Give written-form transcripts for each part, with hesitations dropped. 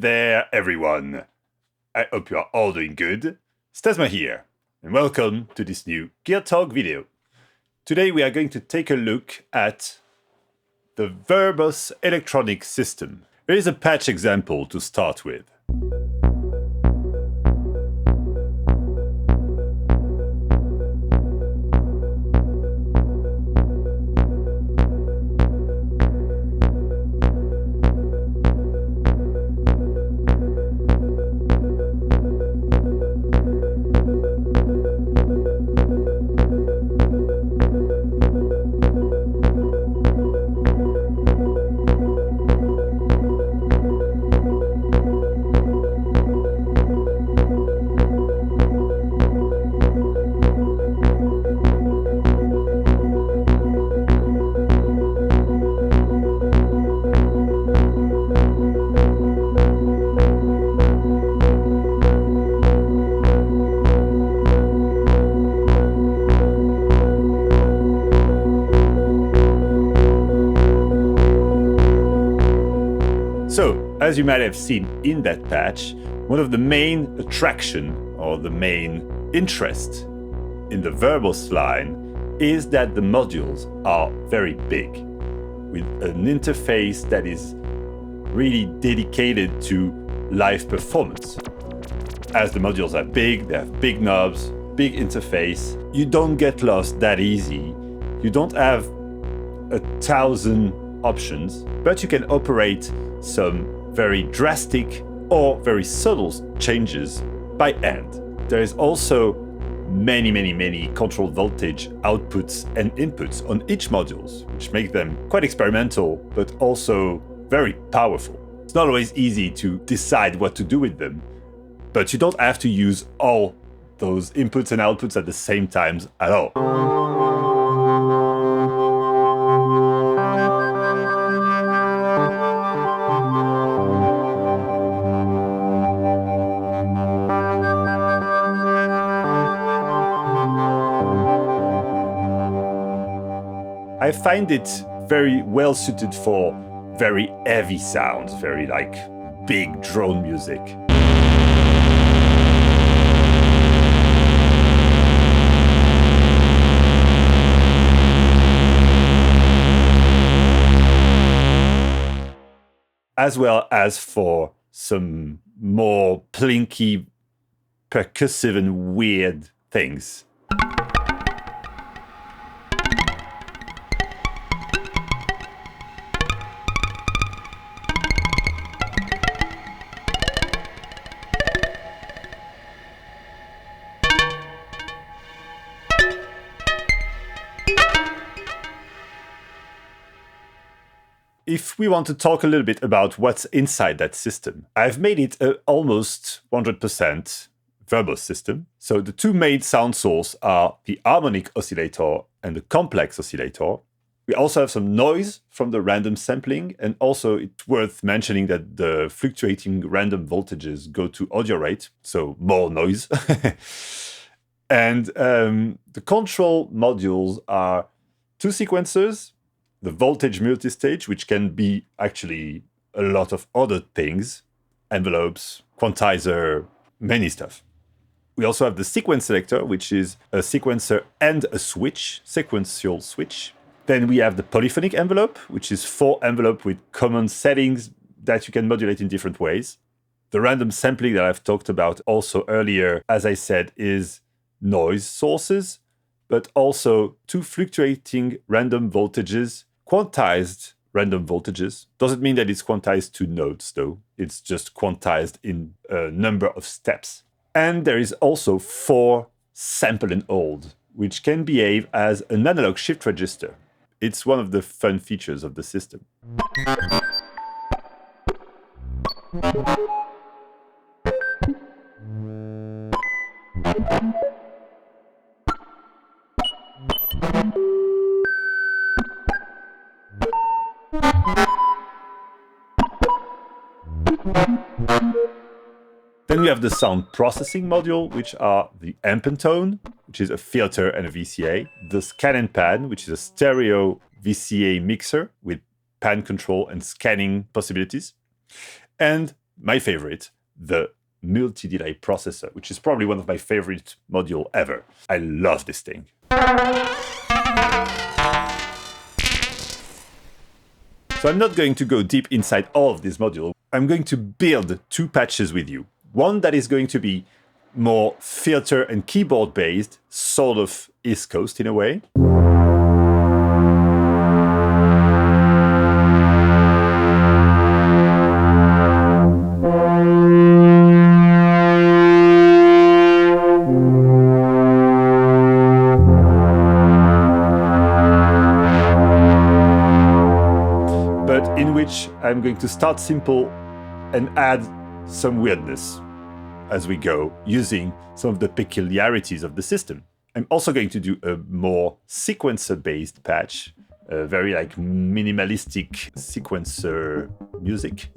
there, everyone! I hope you are all doing good. Stasma here, and welcome to this new Gear Talk video. Today we are going to take a look at the Verbos Electronics System. Here is a patch example to start with. So, as you might have seen in that patch, one of the main attraction or the main interest in the Verbos line is that the modules are very big, with an interface that is really dedicated to live performance. As the modules are big, they have big knobs, big interface, you don't get lost that easy. You don't have 1,000 options, but you can operate some very drastic or very subtle changes by hand. There is also many control voltage outputs and inputs on each modules, which make them quite experimental, but also very powerful. It's not always easy to decide what to do with them, but you don't have to use all those inputs and outputs at the same time at all. I find it very well suited for very heavy sounds, very like big drone music. As well as for some more plinky, percussive and weird things. If we want to talk a little bit about what's inside that system, I've made it an almost 100% Verbos system. So the two main sound sources are the harmonic oscillator and the complex oscillator. We also have some noise from the random sampling, and also it's worth mentioning that the fluctuating random voltages go to audio rate, so more noise. And the control modules are two sequencers, the voltage multistage, which can be actually a lot of other things, envelopes, quantizer, many stuff. We also have the sequence selector, which is a sequencer and a switch, sequential switch. Then we have the polyphonic envelope, which is 4 envelopes with common settings that you can modulate in different ways. The random sampling that I've talked about also earlier, as I said, is noise sources, but also 2 fluctuating random voltages, quantized random voltages. Doesn't mean that it's quantized to notes, though. It's just quantized in a number of steps. And there is also 4 sample and hold, which can behave as an analog shift register. It's one of the fun features of the system. Then we have the sound processing module, which are the amp and tone, which is a filter and a VCA, the scan and pan, which is a stereo VCA mixer with pan control and scanning possibilities, and my favorite, the multi-delay processor, which is probably one of my favorite modules ever. I love this thing. So I'm not going to go deep inside all of this module. I'm going to build two patches with you. One that is going to be more filter and keyboard based, sort of East Coast in a way. In which I'm going to start simple and add some weirdness as we go, using some of the peculiarities of the system. I'm also going to do a more sequencer-based patch, very like minimalistic sequencer music.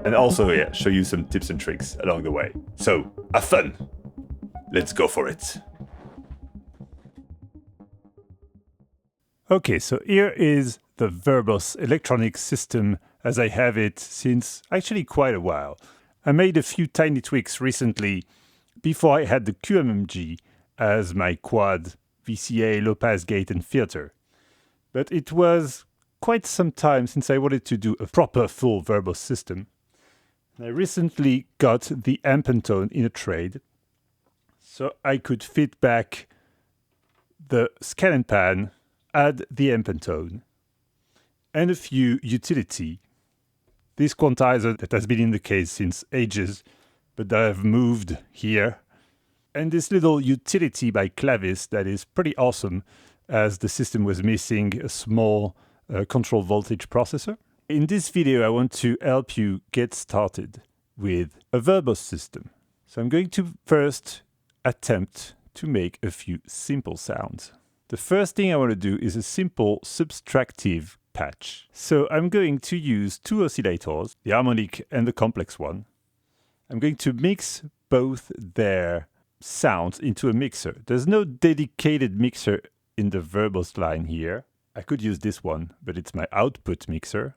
And also, yeah, show you some tips and tricks along the way. So, have fun. Let's go for it. Okay, so here is the Verbos Electronics System as I have it since actually quite a while. I made a few tiny tweaks recently before I had the QMMG as my quad VCA, low pass gate and filter. But it was quite some time since I wanted to do a proper full Verbos system. I recently got the amp and tone in a trade, so I could fit back the scan and pan, add the amp and tone, and a few utility. This quantizer that has been in the case since ages, but that I've moved here, and this little utility by Clavis that is pretty awesome, as the system was missing a small control voltage processor. In this video, I want to help you get started with a Verbos system. So I'm going to first attempt to make a few simple sounds. The first thing I want to do is a simple subtractive patch. So I'm going to use two oscillators, the harmonic and the complex one. I'm going to mix both their sounds into a mixer. There's no dedicated mixer in the Verbos line here. I could use this one, but it's my output mixer.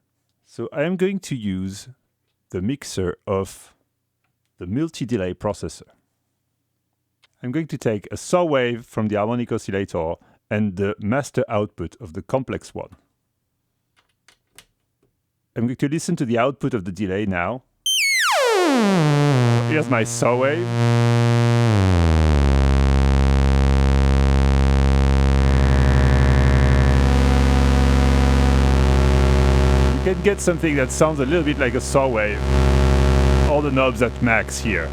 So I am going to use the mixer of the multi-delay processor. I'm going to take a saw wave from the harmonic oscillator and the master output of the complex one. I'm going to listen to the output of the delay now. Here's my saw wave. You can get something that sounds a little bit like a saw wave. All the knobs at max here.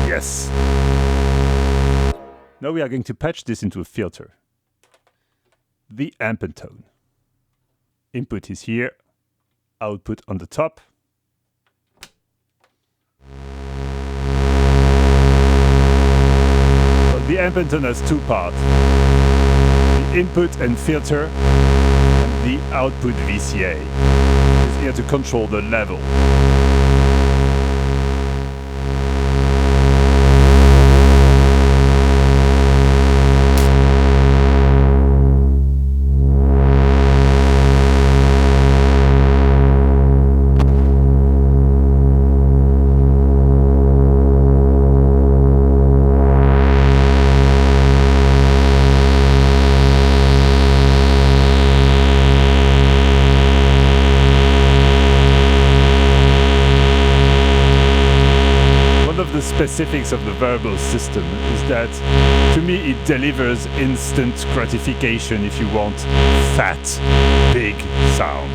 Yes. Now we are going to patch this into a filter. The amp and tone. Input is here, output on the top. The amp and tone has two parts, the input and filter, and the output VCA is here to control the level. Specifics of the Verbos system is that, to me, it delivers instant gratification if you want fat, big sound.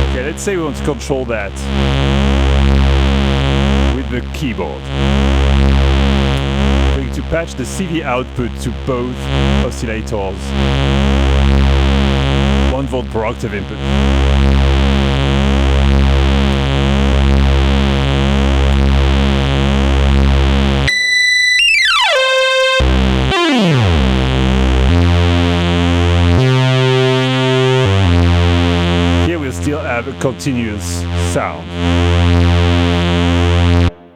Okay, let's say we want to control that with the keyboard. I'm going to patch the CV output to both oscillators. 1 default per octave input. Here we'll still have a continuous sound.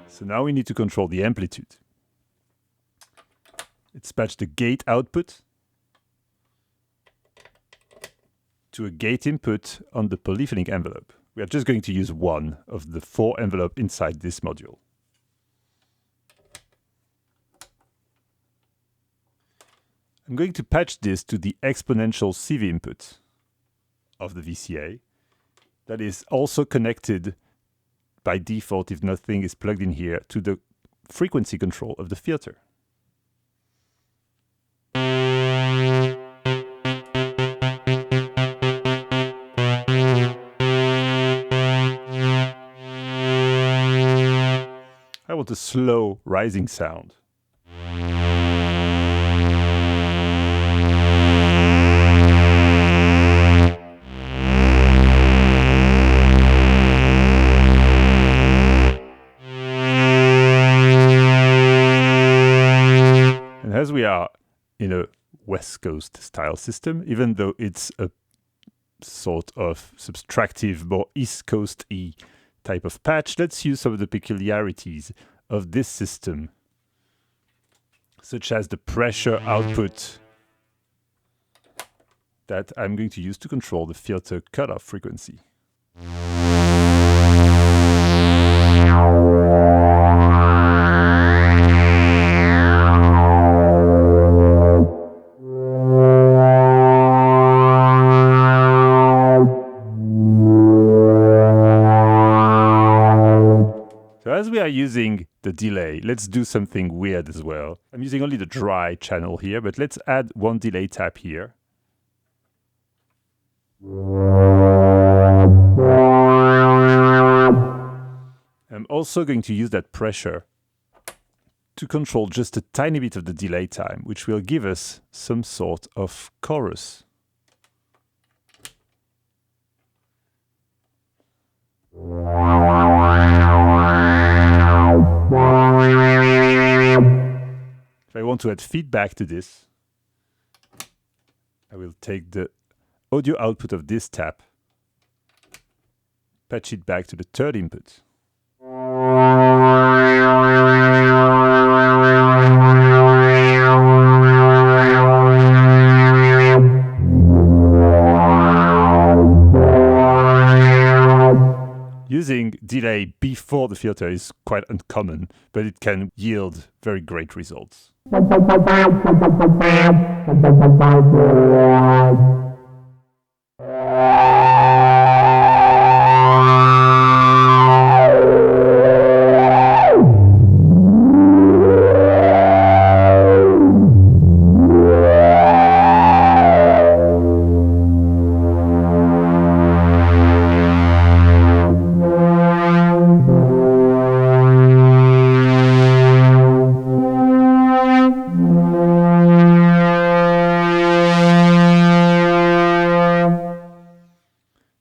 So now we need to control the amplitude. Let's patch the gate output to a gate input on the polyphonic envelope. We are just going to use one of the 4 envelopes inside this module. I'm going to patch this to the exponential CV input of the VCA. That is also connected by default, if nothing is plugged in here, to the frequency control of the filter. I want a slow rising sound. And as we are in a West Coast style system, even though it's a sort of subtractive, more East Coast-y type of patch, let's use some of the peculiarities of this system, such as the pressure output that I'm going to use to control the filter cutoff frequency. As we are using the delay, let's do something weird as well. I'm using only the dry channel here, but let's add one delay tap here. I'm also going to use that pressure to control just a tiny bit of the delay time, which will give us some sort of chorus. If I want to add feedback to this, I will take the audio output of this tap, patch it back to the third input. Using delay before the filter is quite uncommon, but it can yield very great results.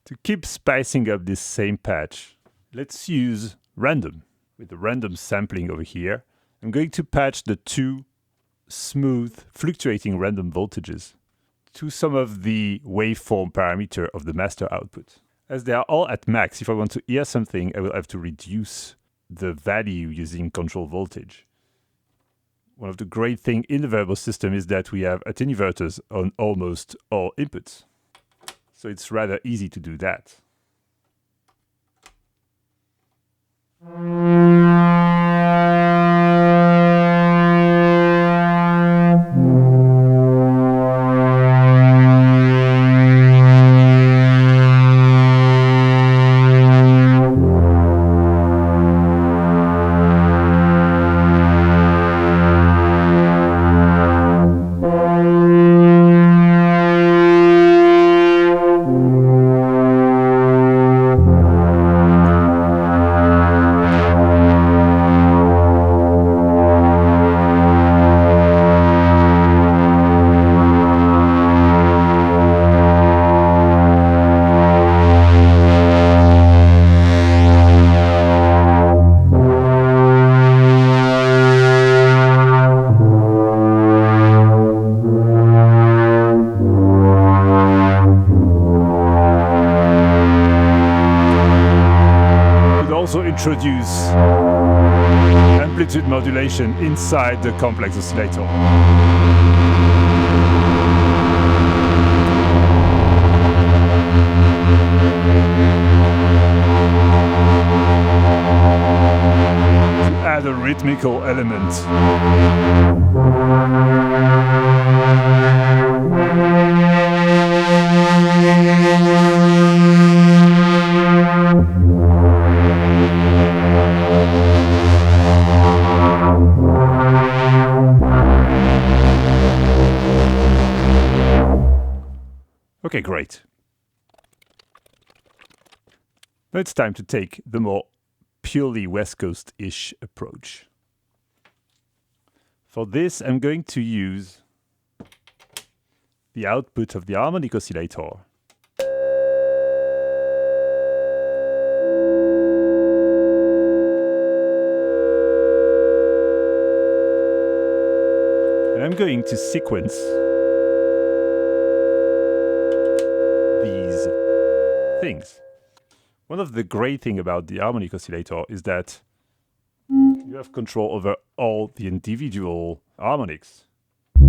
To keep spicing up this same patch, let's use random. With the random sampling over here, I'm going to patch the 2 smooth, fluctuating random voltages to some of the waveform parameter of the master output. As they are all at max, if I want to hear something, I will have to reduce the value using control voltage. One of the great things in the Verbos system is that we have attenuators on almost all inputs. So it's rather easy to do that. introduce amplitude modulation inside the complex oscillator. To add a rhythmical element. Okay, great. Now it's time to take the more purely West Coast-ish approach. For this, I'm going to use the output of the harmonic oscillator. And I'm going to sequence these things. One of the great things about the harmonic oscillator is that you have control over all the individual harmonics. You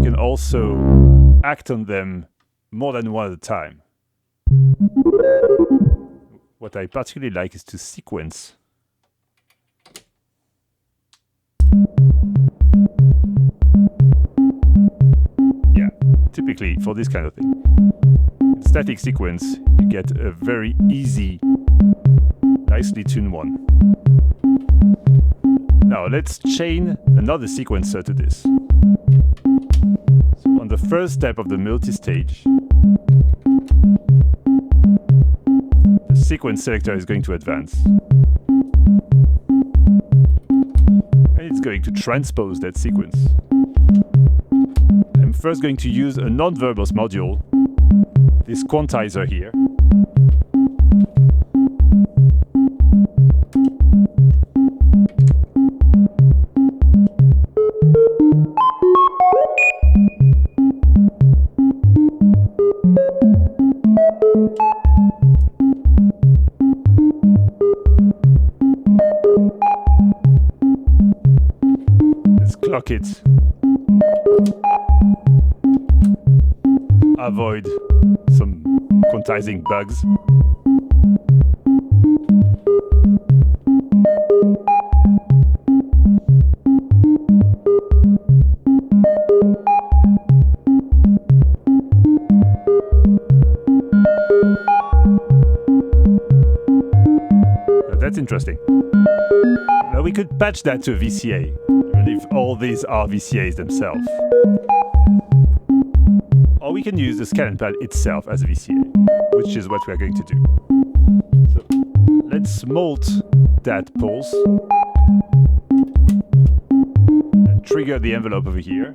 can also act on them more than one at a time. What I particularly like is to sequence. Yeah, typically for this kind of thing. In static sequence, you get a very easy, nicely tuned one. Now let's chain another sequencer to this. So on the first step of the multi-stage, the sequence selector is going to advance. And it's going to transpose that sequence. I'm first going to use a non-verbose module, this quantizer here. Let's clock it. Avoid some quantizing bugs. Now that's interesting. Now we could patch that to a VCA, even if all these are VCAs themselves. Or we can use the scan pad itself as a VCA, which is what we are going to do. So let's molt that pulse and trigger the envelope over here.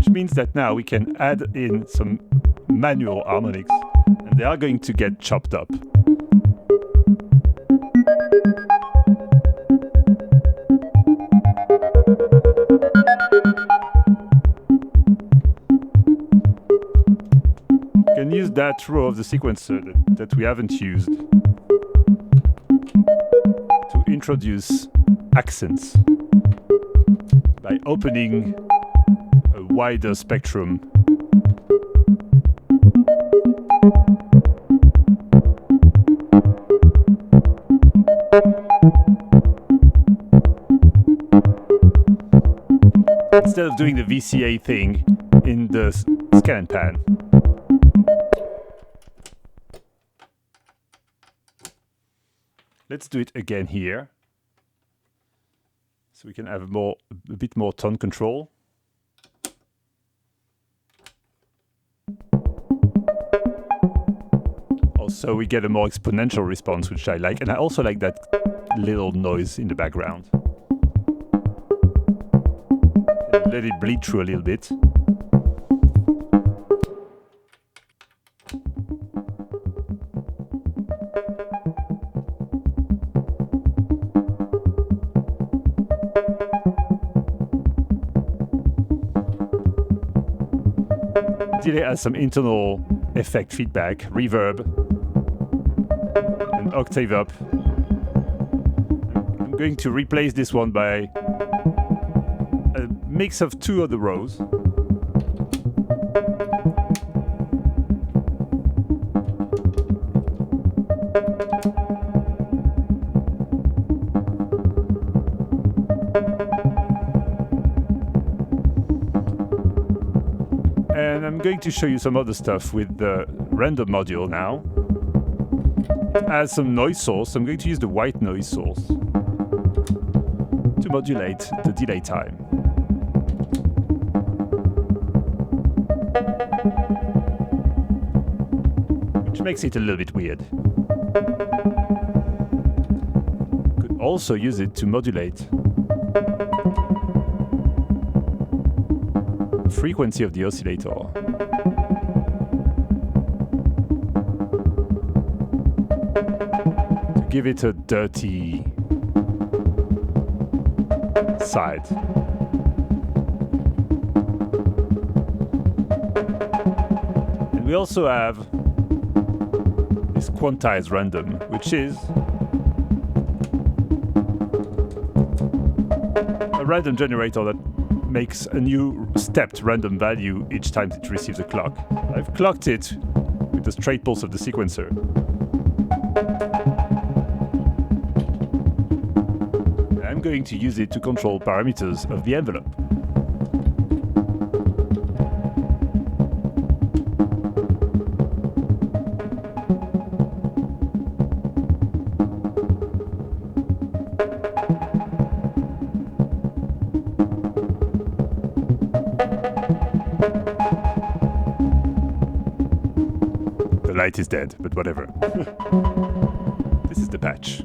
Means that now we can add in some manual harmonics and they are going to get chopped up. You can use that row of the sequencer that we haven't used to introduce accents by opening a wider spectrum. Instead of doing the VCA thing in the scan and pan. Let's do it again here. So we can have a bit more tone control. Also, we get a more exponential response, which I like. And I also like that little noise in the background. Let it bleed through a little bit. Delay has some internal effect feedback, reverb, and octave up. I'm going to replace this one by a mix of two of the rows. And I'm going to show you some other stuff with the random module now. It has some noise source. I'm going to use the white noise source to modulate the delay time. Which makes it a little bit weird. Could also use it to modulate the frequency of the oscillator. To give it a dirty side. And we also have this quantized random, which is a random generator that makes a new stepped random value each time it receives a clock. I've clocked it with the straight pulse of the sequencer. I'm going to use it to control parameters of the envelope. The light is dead, but whatever. This is the patch.